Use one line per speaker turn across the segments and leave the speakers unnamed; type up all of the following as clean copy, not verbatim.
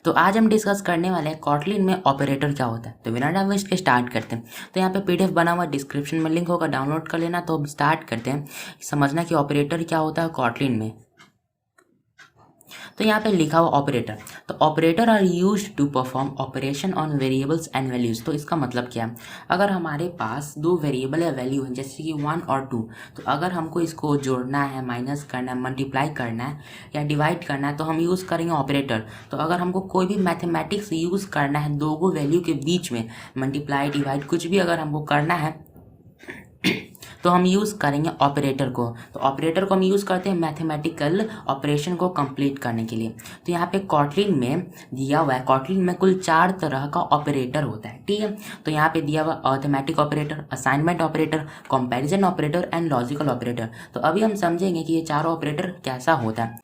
तो आज हम डिस्कस करने वाले हैं कॉटलिन में ऑपरेटर क्या होता है। तो बिना टाइम वेस्ट के स्टार्ट करते हैं। तो यहाँ पे पीडीएफ बना हुआ डिस्क्रिप्शन में लिंक होगा, डाउनलोड कर लेना। तो अब स्टार्ट करते हैं समझना कि ऑपरेटर क्या होता है कॉटलिन में। तो यहाँ पे लिखा हुआ ऑपरेटर, तो operator are used to perform operation on variables and values. तो इसका मतलब क्या है, अगर हमारे पास दो वेरिएबल या वैल्यू है जैसे कि 1 और 2, तो अगर हमको इसको जोड़ना है, माइनस करना है, मल्टीप्लाई करना है या डिवाइड करना है तो हम यूज़ करेंगे ऑपरेटर। तो अगर हमको कोई भी मैथमेटिक्स यूज़ करना है दो वैल्यू के बीच में, मल्टीप्लाई डिवाइड कुछ भी अगर हमको करना है तो हम यूज़ करेंगे ऑपरेटर को। तो ऑपरेटर को हम यूज़ करते हैं मैथमेटिकल ऑपरेशन को कंप्लीट करने के लिए। तो यहाँ पे कॉटलिन में दिया हुआ है, कॉटलिन में कुल 4 तरह का ऑपरेटर होता है, ठीक है। तो यहाँ पे दिया हुआ arithmetic operator, assignment operator, comparison operator and logical operator. तो अभी हम समझेंगे कि ये चारों ऑपरेटर कैसा होता है।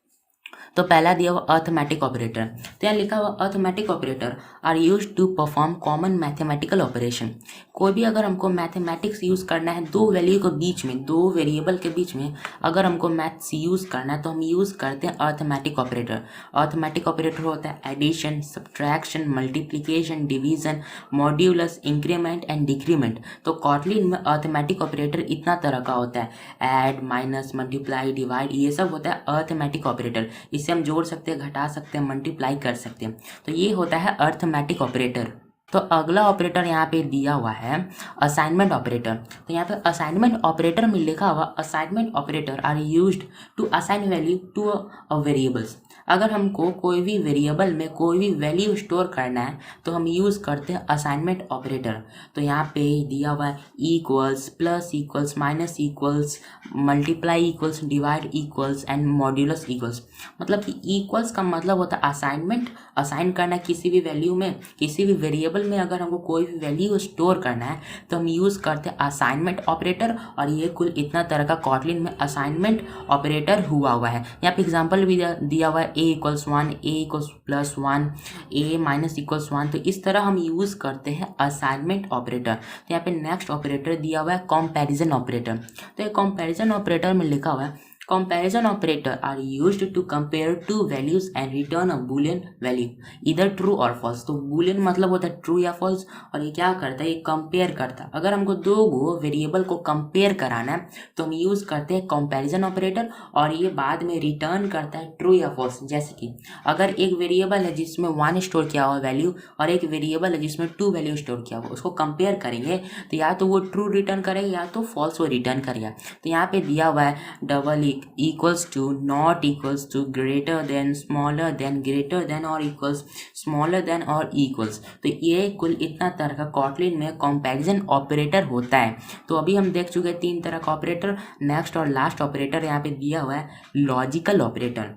तो पहला दिया हुआ अरिथमेटिक ऑपरेटर, तो यहाँ लिखा हुआ arithmetic operator are used to perform common mathematical operation. कोई भी अगर हमको मैथमेटिक्स यूज़ करना है दो वैल्यू के बीच में, दो वेरिएबल के बीच में अगर हमको मैथ्स यूज़ करना है तो हम यूज़ करते हैं अरिथमेटिक ऑपरेटर। अरिथमेटिक ऑपरेटर होता है addition, subtraction, multiplication, division, modulus, increment and decrement. तो कॉटलिन में अरिथमेटिक ऑपरेटर इतना तरह का होता है, ऐड, माइनस, मल्टीप्लाई, डिवाइड, ये सब होता है अरिथमेटिक ऑपरेटर। इससे हम जोड़ सकते हैं, घटा सकते हैं, मल्टीप्लाई कर सकते हैं। तो ये होता है अरिथमेटिक ऑपरेटर। तो अगला ऑपरेटर यहाँ पे दिया हुआ है असाइनमेंट ऑपरेटर। तो यहाँ पे असाइनमेंट ऑपरेटर में लिखा हुआ assignment operator are used to assign value to a variables. अगर हमको कोई भी वेरिएबल में कोई भी वैल्यू स्टोर करना है तो हम यूज़ करते हैं असाइनमेंट ऑपरेटर। तो यहाँ पे दिया हुआ है equals, plus equals, minus equals, multiply equals, divide equals and modulus equals. मतलब कि इक्वल्स का मतलब होता है असाइनमेंट, असाइन करना किसी भी वैल्यू में, किसी भी वेरिएबल में अगर हमको कोई भी वैल्यू स्टोर करना है तो हम यूज़ करते हैं असाइनमेंट ऑपरेटर। और ये कुल इतना तरह का कॉटलिन में असाइनमेंट ऑपरेटर हुआ है। यहाँ पे एग्जांपल भी दिया हुआ है, a=1, a=+1, a-1। तो इस तरह हम यूज़ करते हैं असाइनमेंट ऑपरेटर। तो यहाँ पे नेक्स्ट ऑपरेटर दिया हुआ है कंपैरिजन ऑपरेटर। तो ये कंपैरिजन ऑपरेटर में लिखा हुआ है comparison operator are used to compare two values and return a boolean value either true or false। तो boolean मतलब होता है true या false, और ये क्या करता है, ये कंपेयर करता है। अगर हमको दो वेरिएबल को कंपेयर कराना है तो हम यूज़ करते हैं कंपैरिजन ऑपरेटर, और ये बाद में रिटर्न करता है ट्रू या फॉल्स। जैसे कि अगर एक वेरिएबल है जिसमें 1 स्टोर किया हुआ वैल्यू और एक वेरिएबल है जिसमें 2 वैल्यू स्टोर किया हुआ, उसको कंपेयर करेंगे तो या तो वो ट्रू रिटर्न करेगा या तो फॉल्स वो रिटर्न करेगा। तो यहाँ पे दिया हुआ है double equals to, not equals to, greater than, smaller than, greater than or equals, smaller than or equals। तो ये कुल इतना तरह का कॉटलिन में कंपैरिजन ऑपरेटर होता है। तो अभी हम देख चुके हैं 3 तरह का ऑपरेटर। नेक्स्ट और लास्ट ऑपरेटर यहाँ पे दिया हुआ है लॉजिकल ऑपरेटर।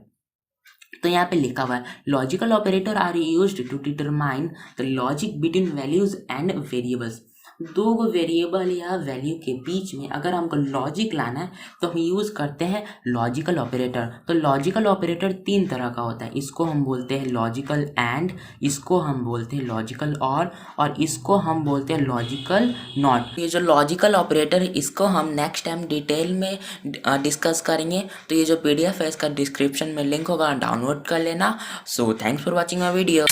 तो यहाँ पे लिखा हुआ है logical operator are used to determine the logic between values and variables. दो वेरिएबल या वैल्यू के बीच में अगर हमको लॉजिक लाना है तो हम यूज़ करते हैं लॉजिकल ऑपरेटर। तो लॉजिकल ऑपरेटर 3 तरह का होता है, इसको हम बोलते हैं लॉजिकल एंड, इसको हम बोलते हैं लॉजिकल और इसको हम बोलते हैं लॉजिकल नॉट। ये जो लॉजिकल ऑपरेटर इसको हम नेक्स्ट टाइम डिटेल में डिस्कस करेंगे। तो ये जो PDF है इसका डिस्क्रिप्शन में लिंक होगा, डाउनलोड कर लेना। So thanks for watching my video.